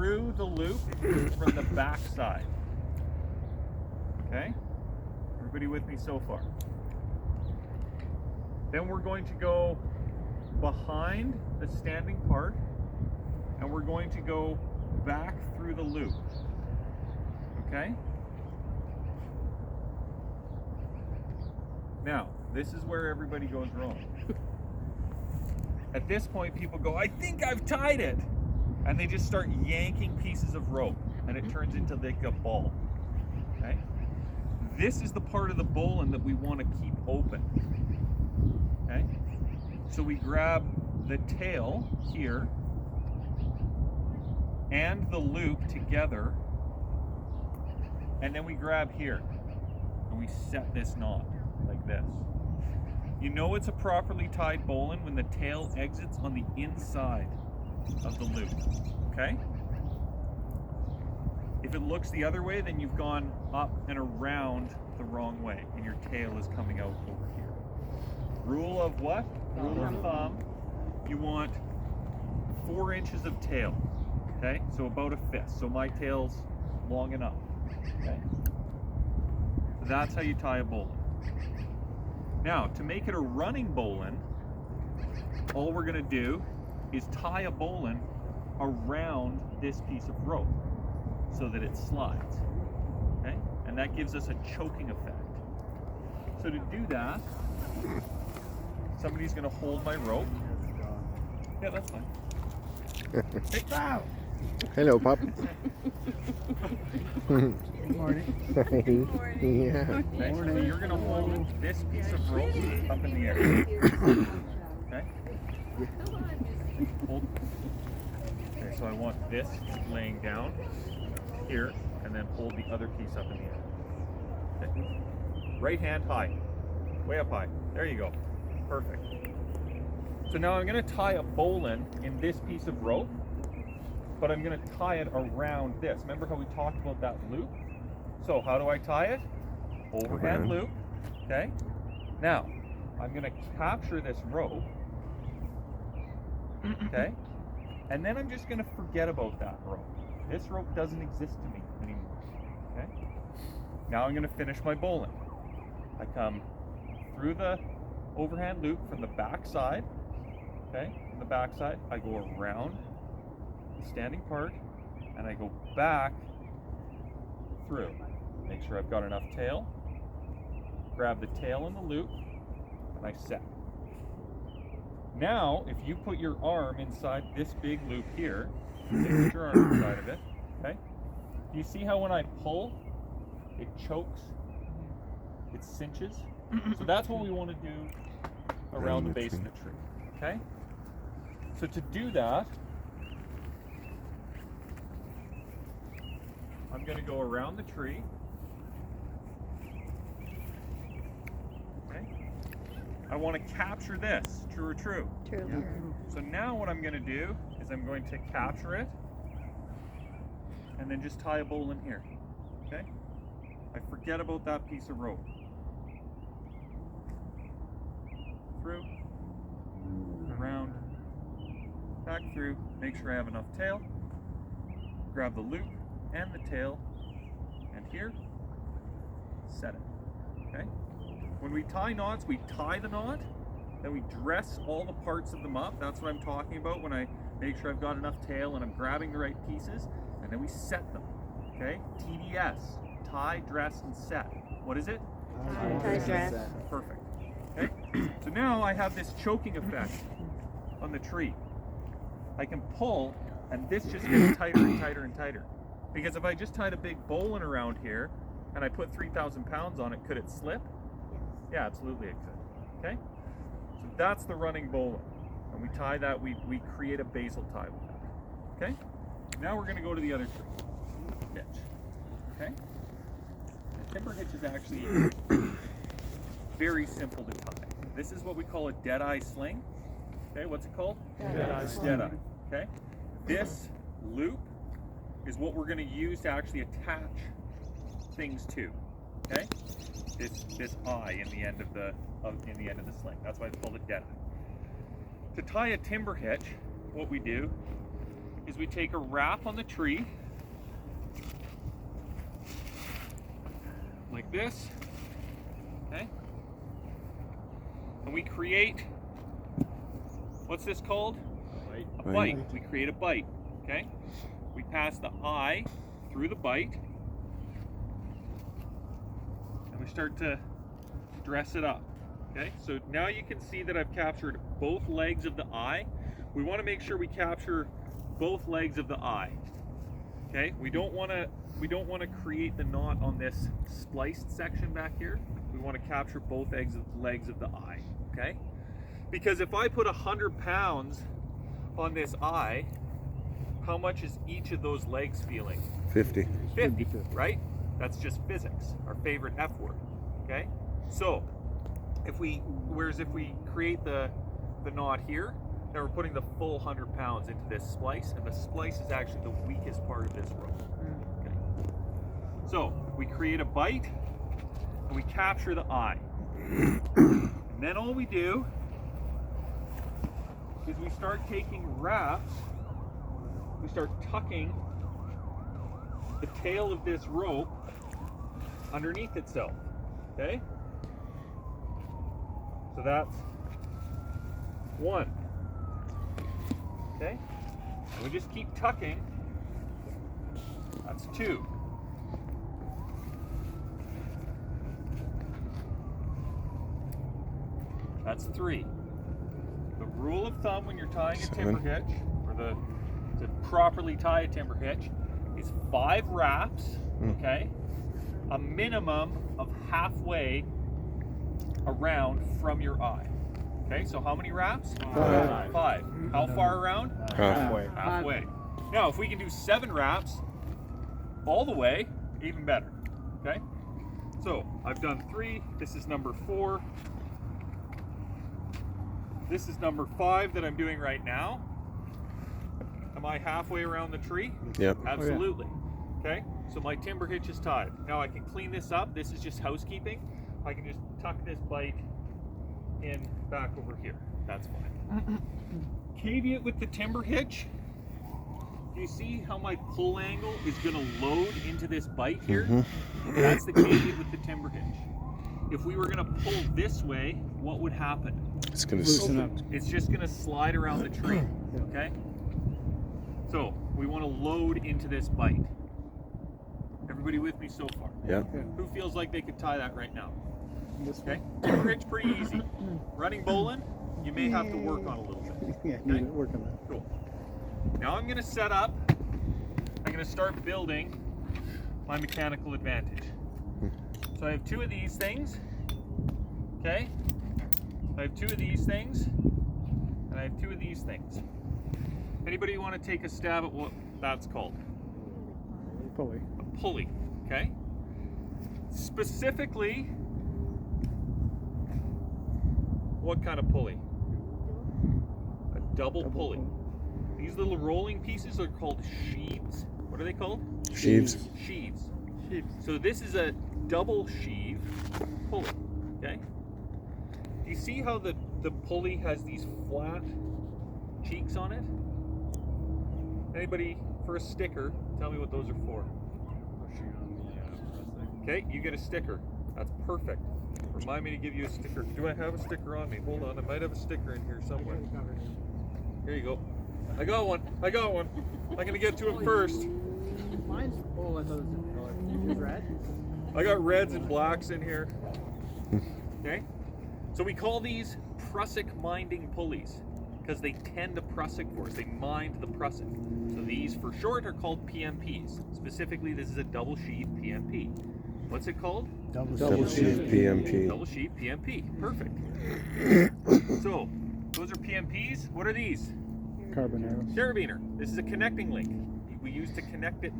through the loop from the back side. Okay? Everybody with me so far? Then we're going to go behind the standing part, and we're going to go back through the loop. Okay? Now, this is where everybody goes wrong. At this point, people go, I think I've tied it. And they just start yanking pieces of rope, and it turns into like a ball. Okay? This is the part of the bowline that we want to keep open. Okay? So we grab the tail here and the loop together, and then we grab here and we set this knot like this. You know it's a properly tied bowline when the tail exits on the inside of the loop. Okay? If it looks the other way, then you've gone up and around the wrong way, and your tail is coming out over here. Rule of what? Rule of thumb. You want 4 inches of tail. Okay? So about a fist. So my tail's long enough. Okay? So that's how you tie a bowline. Now, to make it a running bowline, all we're going to do is tie a bowline around this piece of rope so that it slides. Okay? And that gives us a choking effect. So to do that, somebody's going to hold my rope. Yeah, that's fine. Hey, wow. Hello, Pop. Good morning. Good morning. Yeah. Okay, so you're going to hold this piece of rope up in the air. Okay? Hold. Okay, so I want this laying down here, and then hold the other piece up in the air. Okay. Right hand high. Way up high. There you go. Perfect. So now I'm going to tie a bowline in this piece of rope, but I'm going to tie it around this. Remember how we talked about that loop? So how do I tie it? Overhand loop. Okay? Now, I'm going to capture this rope. Okay? And then I'm just going to forget about that rope. This rope doesn't exist to me anymore. Okay? Now I'm going to finish my bowline. I come through the overhand loop from the back side. Okay? From the back side, I go around the standing part, and I go back through. Make sure I've got enough tail. Grab the tail in the loop, and I set. Now, if you put your arm inside this big loop here, put your arm inside of it, okay? You see how when I pull, it chokes, it cinches? So that's what we want to do around the base of the tree, okay? So to do that, I'm going to go around the tree. Okay? I want to capture this. True or true? True. Yeah. So now what I'm going to do is I'm going to capture it and then just tie a bowline here. Okay? I forget about that piece of rope. Through, around, back through, make sure I have enough tail. Grab the loop and the tail, and here, set it. Okay? When we tie knots, we tie the knot, then we dress all the parts of them up. That's what I'm talking about when I make sure I've got enough tail and I'm grabbing the right pieces, and then we set them. Okay? TDS, tie, dress, and set. What is it? Tie, dress. Perfect. Okay? So now I have this choking effect on the tree. I can pull, and this just gets tighter and tighter and tighter. Because if I just tied a big bowline around here and I put 3,000 pounds on it, could it slip? Yeah, absolutely it could. Okay? So that's the running bowline. And we tie that, we create a basal tie with that. Okay? Now we're going to go to the other tree. Hitch. Okay? The timber hitch is actually very simple to tie. This is what we call a dead-eye sling. Okay, what's it called? Dead-eye sling. Dead-eye. Okay? This loop is what we're going to use to actually attach things to. Okay? This eye in the end of the sling. That's why it's called a dead eye. To tie a timber hitch, what we do is we take a wrap on the tree, like this, okay? And we create, what's this called? A bite. We create a bite, okay? We pass the eye through the bite, and we start to dress it up, okay? So now you can see that I've captured both legs of the eye. We want to make sure we capture both legs of the eye, okay? We don't want to create the knot on this spliced section back here. We want to capture both legs of the eye, okay? Because if I put 100 pounds on this eye, how much is each of those legs feeling? 50. 50, right? That's just physics, our favorite F word, okay? So, if we create the knot here, then we're putting the full 100 pounds into this splice, and the splice is actually the weakest part of this rope, okay? So, we create a bite, and we capture the eye. And then all we do is we start taking wraps, we start tucking the tail of this rope underneath itself, okay? So that's one, okay? And we just keep tucking, that's two. That's three. The rule of thumb when you're tying a timber hitch, or to properly tie a timber hitch, is 5 wraps, okay? A minimum of halfway around from your eye. Okay, so how many wraps? 5. How far around? Halfway. Halfway. Now, if we can do 7 wraps all the way, even better. Okay? So, I've done 3. This is number 4. This is number 5 that I'm doing right now. Am I halfway around the tree? Yep. Absolutely. Okay, so my timber hitch is tied. Now I can clean this up. This is just housekeeping. I can just tuck this bite in back over here. That's fine. Caveat with the timber hitch. Do you see how my pull angle is going to load into this bite here? That's the caveat with the timber hitch. If we were going to pull this way, what would happen? It's going to loosen up. It's just going to slide around the tree. Okay? So we want to load into this bite. Everybody with me so far? Yeah. Who feels like they could tie that right now? Okay. Timber hitch pretty easy. Running bowline, you may have to work on a little bit. Yeah, you need to work on that. Cool. Now I'm going to set up. I'm going to start building my mechanical advantage. So I have 2 of these things. Okay. I have 2 of these things, and I have 2 of these things. Anybody want to take a stab at what that's called? Pulley. A pulley, okay? Specifically, what kind of pulley? A double pulley. These little rolling pieces are called sheaves. What are they called? Sheaves. Sheaves. So this is a double sheave pulley, okay? Do you see how the pulley has these flat cheeks on it? Anybody for a sticker, tell me what those are for. Okay, you get a sticker. That's perfect. Remind me to give you a sticker. Do I have a sticker on me? Hold on, I might have a sticker in here somewhere. Here you go. I got one. I'm gonna get to it first. Mine's, oh, I thought it was different color. It's red? I got reds and blacks in here. Okay? So we call these Prusik minding pulleys because they tend to Prusik for us. They mind the Prusik. So these, for short, are called PMPs. Specifically, this is a double sheave PMP. What's it called? Double sheave PMP. Double sheave PMP. Perfect. So, those are PMPs. What are these? Carabinero. Carabiner. This is a connecting link. We use to connect it.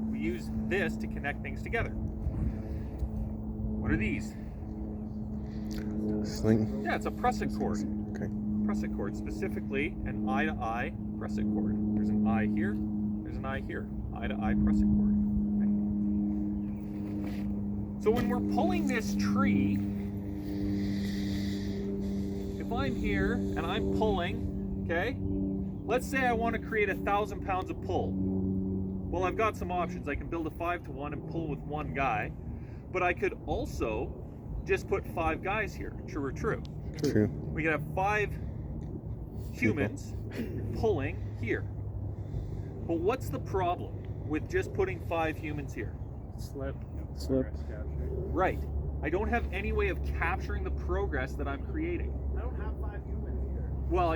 We use this to connect things together. What are these? Sling. Yeah, it's a Prusik cord. Okay. Prusik cord, specifically an eye-to-eye Prusik cord. There's an eye here. There's an eye here. Eye-to-eye Prusik cord. Okay. So when we're pulling this tree, if I'm here and I'm pulling, okay, let's say I want to create 1,000 pounds of pull. Well, I've got some options. I can build a 5-to-1 and pull with one guy, but I could also just put 5 guys here. True or true? True. We could have 5 humans pulling here. But what's the problem with just putting 5 humans here? Slip. Right. I don't have any way of capturing the progress that I'm creating. I don't have 5 humans either. Well,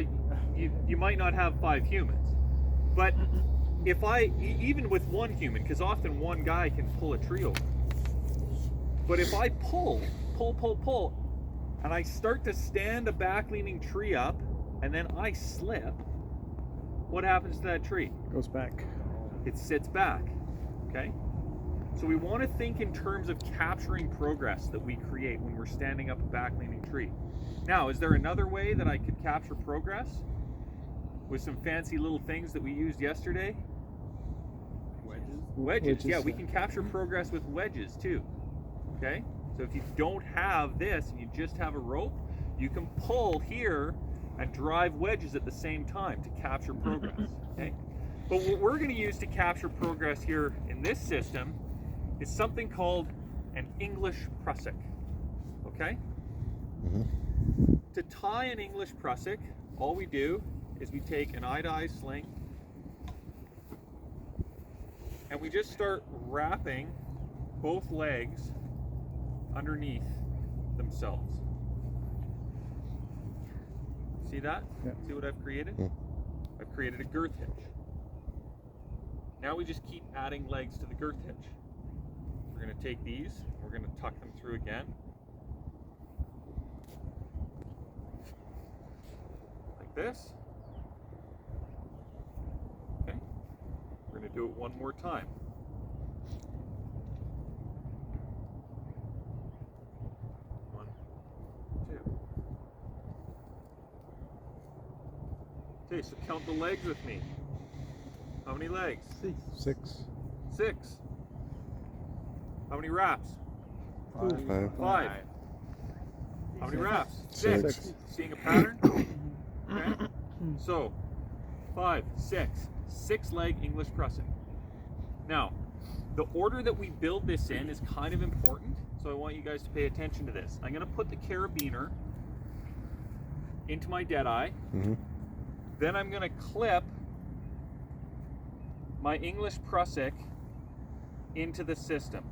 you might not have 5 humans, but if even with 1 human, because often 1 guy can pull a tree over. But if I pull, and I start to stand a back-leaning tree up, and then I slip, what happens to that tree? Goes back. It sits back, okay? So we want to think in terms of capturing progress that we create when we're standing up a back-leaning tree. Now, is there another way that I could capture progress with some fancy little things that we used yesterday? Wedges, yeah, we can capture progress with wedges too, okay? So if you don't have this and you just have a rope, you can pull here and drive wedges at the same time to capture progress, okay? But what we're going to use to capture progress here in this system is something called an English Prusik, okay? To tie an English Prusik, all we do is we take an eye-to-eye sling and we just start wrapping both legs underneath themselves. See that? Yeah. See what I've created? I've created a girth hitch. Now we just keep adding legs to the girth hitch. We're going to take these, we're going to tuck them through again. Like this. Okay. We're going to do it one more time. One, two. Okay, so count the legs with me. How many legs? 6. 6. How many wraps? 5. 5. How many wraps? 6. 6. Seeing a pattern? Okay. So, 5, 6 leg English Prusik. Now, the order that we build this in is kind of important, so I want you guys to pay attention to this. I'm going to put the carabiner into my deadeye. Then I'm going to clip my English Prusik into the system.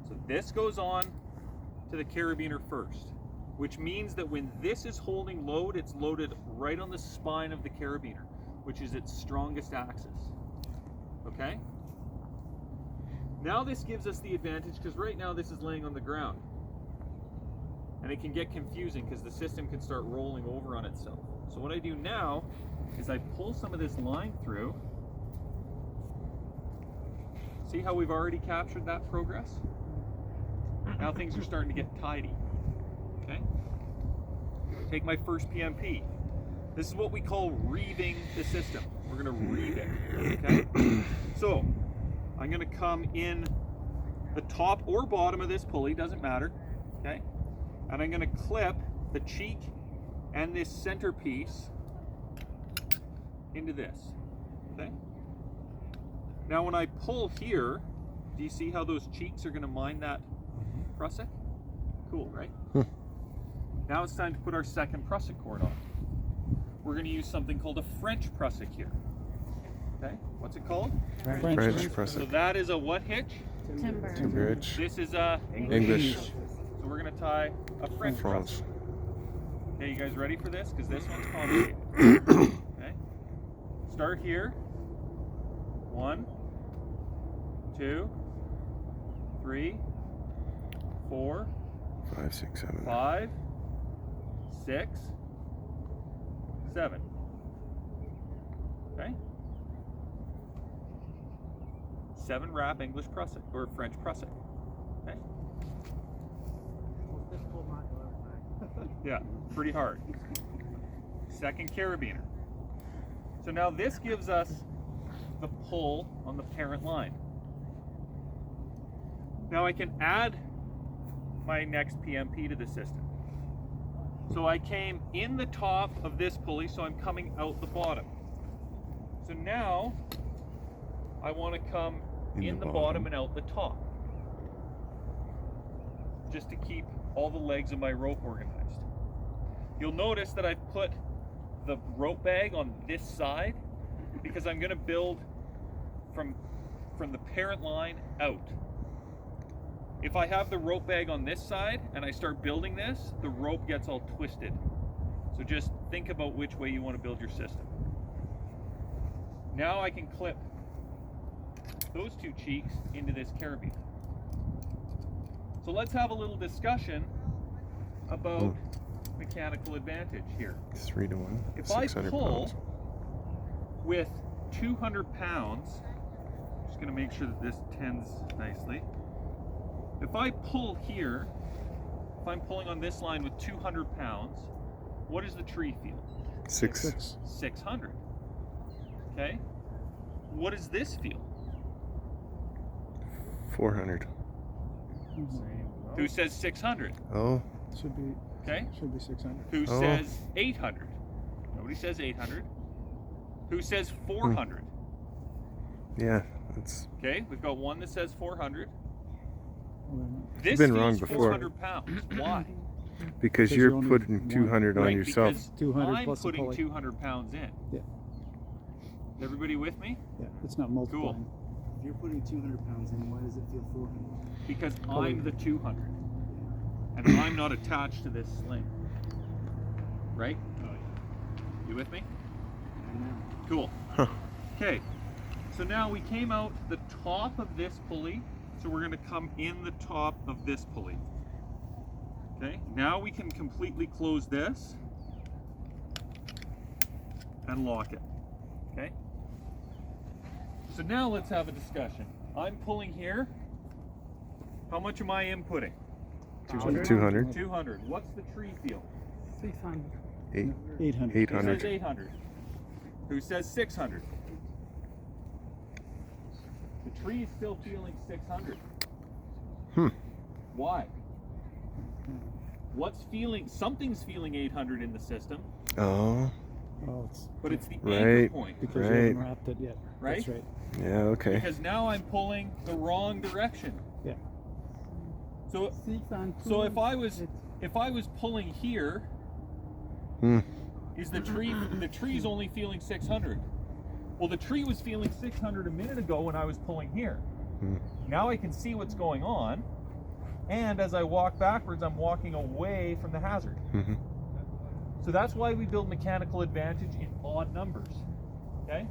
So this goes on to the carabiner first, which means that when this is holding load, it's loaded right on the spine of the carabiner, which is its strongest axis. Okay? Now this gives us the advantage because right now this is laying on the ground. And it can get confusing because the system can start rolling over on itself. So what I do now is I pull some of this line through. See how we've already captured that progress? Now things are starting to get tidy. Okay? Take my first PMP. This is what we call reeving the system. We're going to reeve it. Okay? So I'm going to come in the top or bottom of this pulley, doesn't matter. Okay? And I'm going to clip the cheek and this centerpiece into this. Okay? Now when I pull here, do you see how those cheeks are going to mine that Prusik? Cool, right? Now it's time to put our second Prusik cord on. We're going to use something called a French Prusik here. Okay? What's it called? French So Prusik. that is a what hitch? Timber Hitch. This is a English. So we're going to tie a French France. Prusik. Okay, you guys ready for this? Because this one's complicated. Okay? Start here. 1, 2, 3, 4, 5, 6, 7. 5, 6, 7. Okay? 7 wrap English Prusik or French Prusik. Okay? Most difficult knot you'll ever find. Yeah, pretty hard. Second carabiner. So now this gives us the pull on the parent line. Now I can add my next PMP to the system. So I came in the top of this pulley, so I'm coming out the bottom. So now I want to come in the bottom and out the top, just to keep all the legs of my rope organized. You'll notice that I've put the rope bag on this side because I'm going to build from the parent line out. If I have the rope bag on this side and I start building this, the rope gets all twisted. So just think about which way you want to build your system. Now I can clip those two cheeks into this carabiner. So let's have a little discussion about mechanical advantage here. 3 to 1. If I 600 pull pounds. with 200 pounds, just going to make sure that this tends nicely. If I pull here, if I'm pulling on this line with 200 pounds, what does the tree feel? 6. 600. Okay. What does this feel? 400. Who says 600? Oh. Should be. Okay. Should be 600. Who Oh. says 800? Nobody says 800. Who says 400? Yeah, that's. Okay, we've got one that says 400. You've This been wrong feels before. 400 pounds. Why? Because Because you're you only putting want- 200 on Right, yourself. because 200 I'm plus the putting pulley. 200 pounds in. Yeah. Everybody with me? Yeah, it's not multiplying. If you're putting 200 pounds in, why does it feel 400? Because Pulley. I'm the 200. And I'm not attached to this sling. Right? You with me? I know. Cool. Huh. Okay. So now we came out the top of this pulley. So we're going to come in the top of this pulley. Okay. Now we can completely close this and lock it. Okay. So now let's have a discussion. I'm pulling here. How much am I inputting? 200. 200. What's the tree feel? 600. 800. 800. 800. Who says 800? Who says 600? The tree is still feeling 600. Why? What's feeling? Something's feeling 800 in the system, Oh. Oh, it's but it's the anchor Right. point, because you Right. haven't wrapped it yet. Right? That's right. Yeah, okay. because now I'm pulling the wrong direction. Yeah. So, 600. so if I was pulling here, Hmm. is the tree's only feeling 600? Well, the tree was feeling 600 a minute ago when I was pulling here. Now I can see what's going on, and as I walk backwards, I'm walking away from the hazard. Mhm. So that's why we build mechanical advantage in odd numbers. Okay?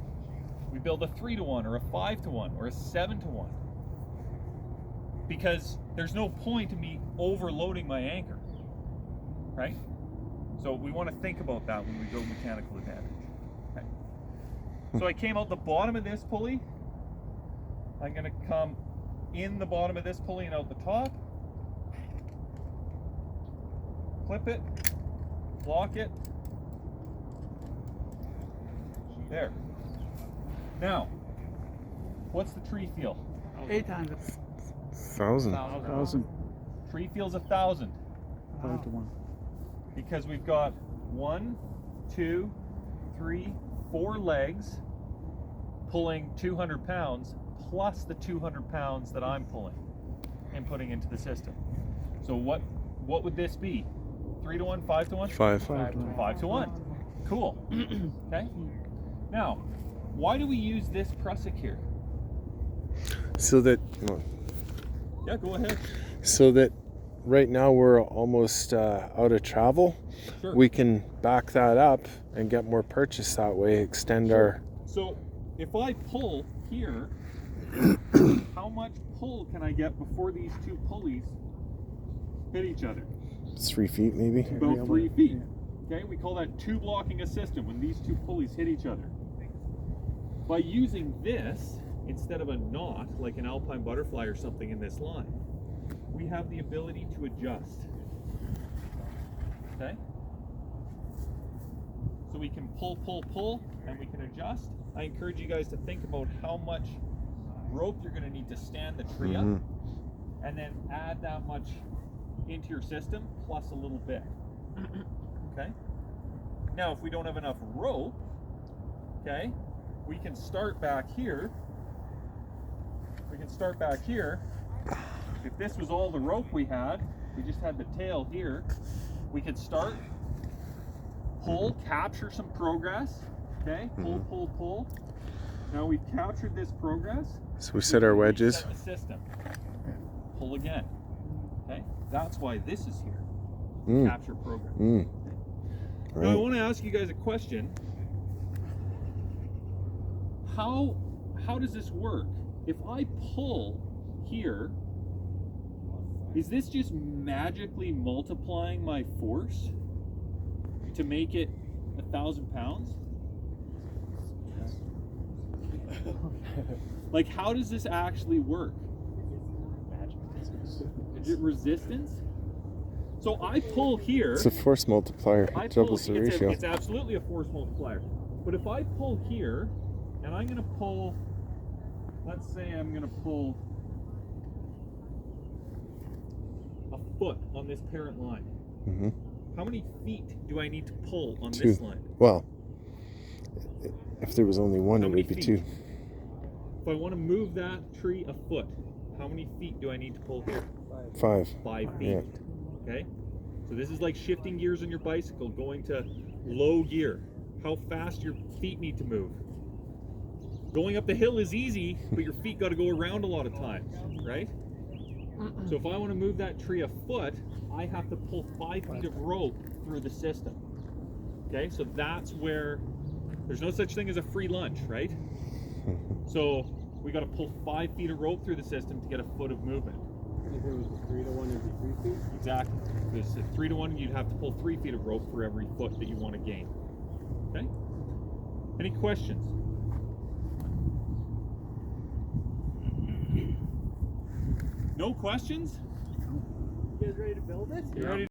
We build a 3 to 1 or a 5 to 1 or a 7 to 1. Because there's no point in me overloading my anchor. Right? So we want to think about that when we build mechanical advantage. Okay. So I came out the bottom of this pulley. I'm going to come in the bottom of this pulley and out the top. Clip it. Lock it. There. Now, what's the tree feel? 800. 1,000. 1,000. Tree feels 1,000 5 to 1. because we've got 1, 2, 3, 4 legs pulling 200 pounds plus the 200 pounds that I'm pulling and putting into the system. So what would this be? 3 to 1, 5 to 1? 5. 5 to 1. 5 to 1. Cool. Okay. Now, why do we use this Prusik here? So that, well, Yeah, go ahead. so that right now we're almost out of travel. Sure. We can back that up and get more purchase that way, extend our. So if I pull here, how much pull can I get before these two pulleys hit each other? 3 feet maybe. About 3 feet. Okay, we call that two blocking a system when these two pulleys hit each other. By using this, instead of a knot, like an alpine butterfly or something in this line, we have the ability to adjust. Okay? So we can pull, and we can adjust. I encourage you guys to think about how much rope you're going to need to stand the tree up, Mhm. and then add that much into your system, plus a little bit. Okay? Now, if we don't have enough rope, okay, we can start back here. If this was all the rope we had, we just had the tail here, we could start, pull, capture some progress, okay? Pull, pull, pull. Now we've captured this progress. So we set our wedges. Set the system. Pull again, okay? That's why this is here. Capture progress. Okay? Now I want to ask you guys a question. How does this work? If I pull here, is this just magically multiplying my force to make it 1,000 pounds? Like, how does this actually work? Is it resistance? So I pull here. It's a force multiplier. It doubles the ratio. It's absolutely a force multiplier. But if I pull here, and I'm going to pull, let's say I'm going to pull a foot on this parent line. How many feet do I need to pull on this line? Well, if there was only one, it would be 2. If I want to move that tree a foot, how many feet do I need to pull here? 5. 5 feet. Yeah. Okay? So this is like shifting gears on your bicycle, going to low gear. How fast your feet need to move. Going up the hill is easy, but your feet got to go around a lot of times, right? So if I want to move that tree a foot, I have to pull 5 feet of rope through the system. Okay, so that's where there's no such thing as a free lunch, right? So we got to pull 5 feet of rope through the system to get a foot of movement. If it was 3 to 1 every 3 feet? Exactly. Because at 3 to 1, you'd have to pull 3 feet of rope for every foot that you want to gain. Okay? Any questions? No questions? You guys ready to build it? You ready